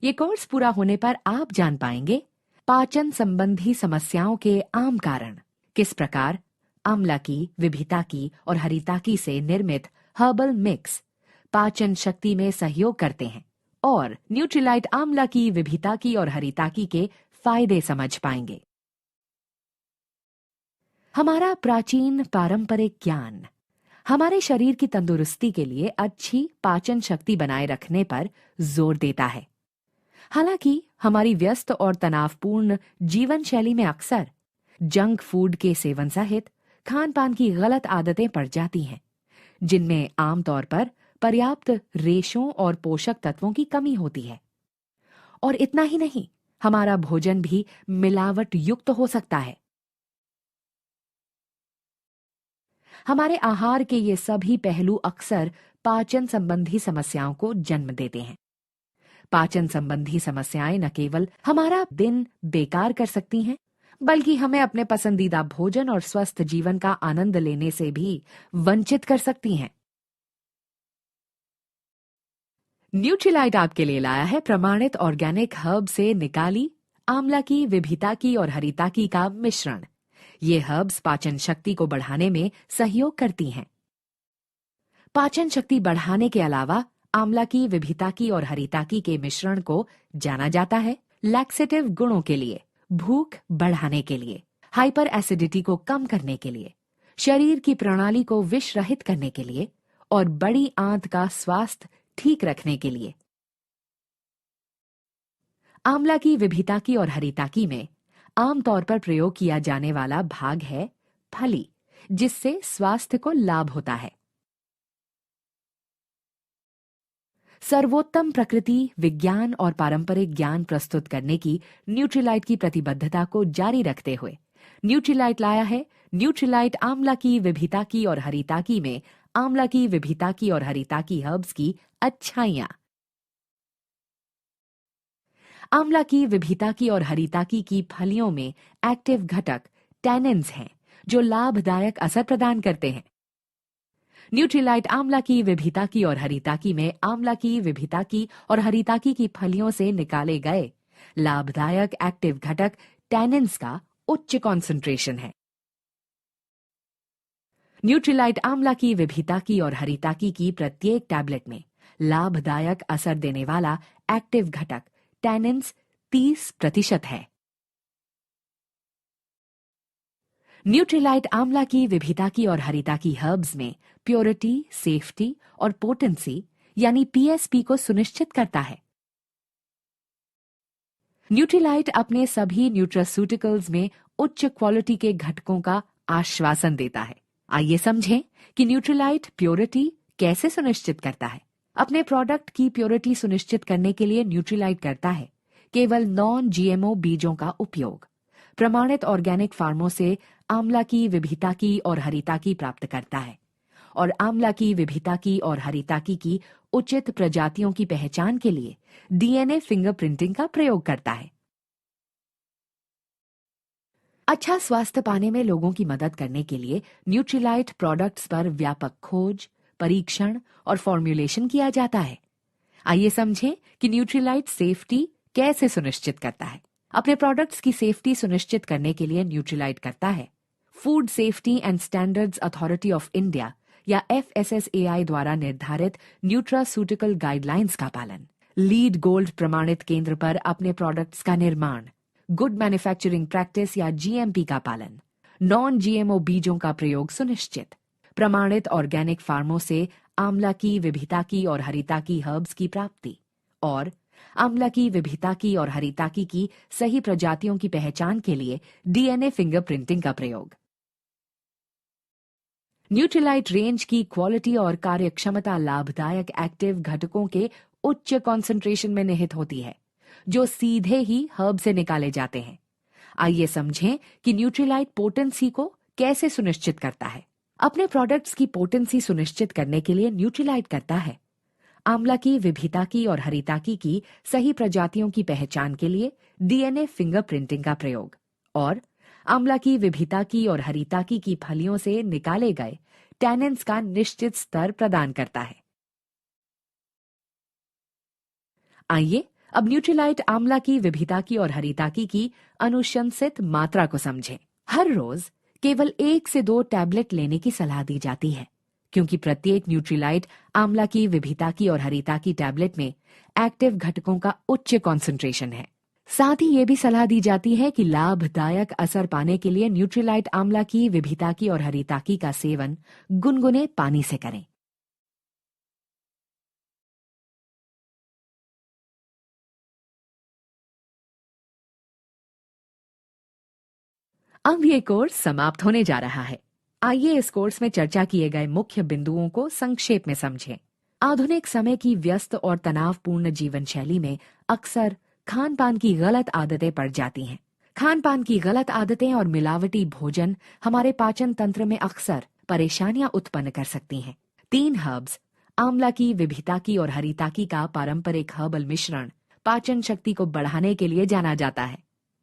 ये कोर्स पूरा होने पर आप जान पाएंगे पाचन संबंधी समस्याओं के आम कारण, किस प्रकार आंवला की, विभिता की और हरिताकी से निर्मित हर्बल मिक्स पाचन शक्ति में सहयोग करते हैं, और न्यूट्रीलाइट आंवला की, विभिता की और हरिताकी के फायदे समझ पाएंगे। हमारा प्राचीन पारंपरिक ज्ञान हमारे शरीर की तंदुरुस्ती के लिए अच्छी पाचन शक्ति बनाए रखने पर जोर देता है। हालांकि हमारी व्यस्त और तनावपूर्ण जीवन शैली में अक्सर जंक फूड के सेवन सहित खान पान की गलत आदतें पड़ जाती हैं, जिनमें आमतौर पर पर्याप्त रेशों और पोषक तत्वों की कमी होती है। और इतना ही नहीं, हमारा भोजन भी मिलावट युक्त हो सकता है। हमारे आहार के ये सभी पहलू अक्सर पाचन संबंधी समस्याओं को जन्म देते हैं। पाचन संबंधी समस्याएं न केवल हमारा दिन बेकार कर सकती हैं, बल्कि हमें अपने पसंदीदा भोजन और स्वस्थ जीवन का आनंद लेने से भी वंचित कर सकती हैं। न्यूट्रीलाइट आपके लिए लाया है प्रमाणित ऑर्गेनिक हर्ब से निकाली आंवला की, विभिता की और हरिताकी का मिश्रण। ये हर्ब्स पाचन शक्ति को बढ़ाने में सहयोग करती हैं। पाचन शक्ति बढ़ाने के अलावा आंवला की, विभिता की और हरिताकी के मिश्रण को जाना जाता है लैक्सेटिव गुणों के लिए, भूख बढ़ाने के लिए, हाइपर एसिडिटी को कम करने के लिए, शरीर की प्रणाली को विष रहित करने के लिए और बड़ी आंत का स्वास्थ्य ठीक रखने के लिए। आंवला की, विभिता की और हरिताकी में आमतौर पर प्रयोग किया जाने वाला भाग है फली, जिससे स्वास्थ्य को लाभ होता है। सर्वोत्तम प्रकृति, विज्ञान और पारंपरिक ज्ञान प्रस्तुत करने की न्यूट्रीलाइट की प्रतिबद्धता को जारी रखते हुए न्यूट्रीलाइट लाया है न्यूट्रीलाइट आंवला की, विभिता की और हरिताकी में आंवला की, विभिता की और हरिताकी हर्ब्स की अच्छाइयां। आंवला की, विभिता की और हरिताकी की फलियों में एक्टिव घटक टैनिन्स हैं, जो लाभदायक असर प्रदान करते हैं। न्यूट्रीलाइट आंवला की, विभिता की और हरिताकी में आंवला की, विभिता की और हरिताकी की फलियों से निकाले गए लाभदायक एक्टिव घटक टैनिन्स का उच्च कॉन्सेंट्रेशन है। न्यूट्रीलाइट आंवला की, विभिता की और हरिताकी की प्रत्येक टैबलेट में लाभदायक असर देने वाला एक्टिव घटक टैनिन्स 30% है। न्यूट्रीलाइट आंवला की, विभिता की और हरिताकी हर्ब्स में प्योरिटी, सेफ्टी और पोटेंसी यानी पीएसपी को सुनिश्चित करता है। न्यूट्रीलाइट अपने सभी न्यूट्रास्यूटिकल्स में उच्च क्वालिटी के घटकों का आश्वासन देता है। आइए समझें कि न्यूट्रीलाइट प्योरिटी कैसे सुनिश्चित करता है। अपने प्रोडक्ट की प्योरिटी सुनिश्चित करने के लिए न्यूट्रीलाइट करता है केवल नॉन जीएमओ बीजों का उपयोग, प्रमाणित ऑर्गेनिक फार्मों से आंवला की, विभिता की और हरिताकी प्राप्त करता है और आंवला की, विभिता की और हरिताकी की उचित प्रजातियों की पहचान के लिए डीएनए फिंगरप्रिंटिंग का प्रयोग करता है। अच्छा स्वास्थ्य पाने में लोगों की मदद करने के लिए न्यूट्रीलाइट प्रोडक्ट्स पर व्यापक खोज, परीक्षण और फॉर्म्युलेशन किया जाता है। आइए समझें कि न्यूट्रीलाइट सेफ्टी कैसे सुनिश्चित करता है। अपने प्रोडक्ट्स की सेफ्टी सुनिश्चित करने के लिए न्यूट्रीलाइट करता है food safety and standards authority of India या FSSAI द्वारा निर्धारित न्यूट्रास्यूटिकल गाइडलाइंस का पालन, लीड गोल्ड प्रमाणित केंद्र पर अपने प्रोडक्ट्स का निर्माण, गुड मैन्युफैक्चरिंग प्रैक्टिस या GMP का पालन, नॉन GMO बीजों का प्रयोग सुनिश्चित, प्रमाणित ऑर्गेनिक फार्मों से आंवला की, विभिता की और हरिताकी हर्ब्स की प्राप्ति और आंवला की, विभिता की और हरिताकी की सही प्रजातियों की पहचान के लिए डीएनए फिंगरप्रिंटिंग का प्रयोग। न्यूट्रीलाइट रेंज की क्वालिटी और कार्यक्षमता लाभदायक एक्टिव घटकों के उच्च कॉन्सेंट्रेशन में निहित होती है, जो सीधे ही हर्ब से निकाले जाते हैं। आइए समझें कि न्यूट्रीलाइट पोटेंसी को कैसे सुनिश्चित करता है। अपने प्रोडक्ट्स की पोटेंसी सुनिश्चित करने के लिए न्यूट्रीलाइट करता है आंवला की, विभिता की और हरिताकी की सही प्रजातियों की पहचान के लिए डीएनए फिंगरप्रिंटिंग का प्रयोग और आंवला की, विभिता की और हरिताकी की फलियों से निकाले गए टैनिन्स का निश्चित स्तर प्रदान करता है। आइए अब न्यूट्रीलाइट आंवला की विभिताकी और हरिताकी की अनुशंसित मात्रा को समझें। हर रोज केवल 1 से 2 टैबलेट लेने की सलाह दी जाती है, क्योंकि प्रत्येक न्यूट्रीलाइट आंवला की विभिताकी और हरिताकी टैबलेट में एक्टिव घटकों का उच्च कॉन्सेंट्रेशन है। साथ ही ये भी सलाह दी जाती है कि लाभदायक असर पाने के लिए न्यूट्रीलाइट आंवला की विभिताकी और हरिताकी का सेवन गुनगुने पानी से करें। अब ये कोर्स समाप्त होने जा रहा है। आइए इस कोर्स में चर्चा किए गए मुख्य बिंदुओं को संक्षेप में समझें। आधुनिक समय की व्यस्त और तनावपूर्ण जीवन शैली में अक्सर खान पान की गलत आदतें पड़ जाती हैं। खान पान की गलत आदतें और मिलावटी भोजन हमारे पाचन तंत्र में अक्सर परेशानियां उत्पन्न कर सकती हैं। 3 हर्ब्स आंवला की विभिताकी और हरिताकी का पारंपरिक हर्बल मिश्रण पाचन शक्ति को बढ़ाने के लिए जाना जाता है।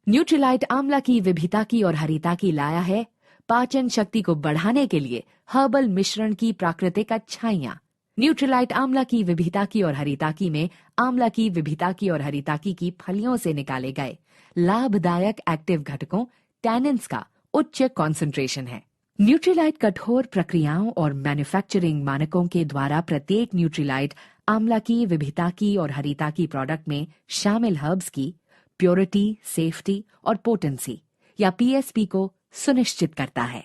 न्यूट्रीलाइट आंवला की विभिताकी और हरिताकी लाया है पाचन शक्ति को बढ़ाने के लिए हर्बल मिश्रण की प्राकृतिक अच्छाइयां। न्यूट्रीलाइट आंवला की विभिताकी और हरिताकी में आंवला की विभिताकी और हरिताकी की फलियों से निकाले गए लाभदायक एक्टिव घटकों टैनिन्स का उच्च कॉन्सेंट्रेशन है। न्यूट्रीलाइट कठोर प्रक्रियाओं और मैन्युफैक्चरिंग मानकों के द्वारा प्रत्येक न्यूट्रीलाइट आंवला की विभिताकी और हरिताकी प्रोडक्ट में शामिल हर्ब्स की प्योरिटी, सेफ्टी और पोटेंसी या पीएसपी को सुनिश्चित करता है।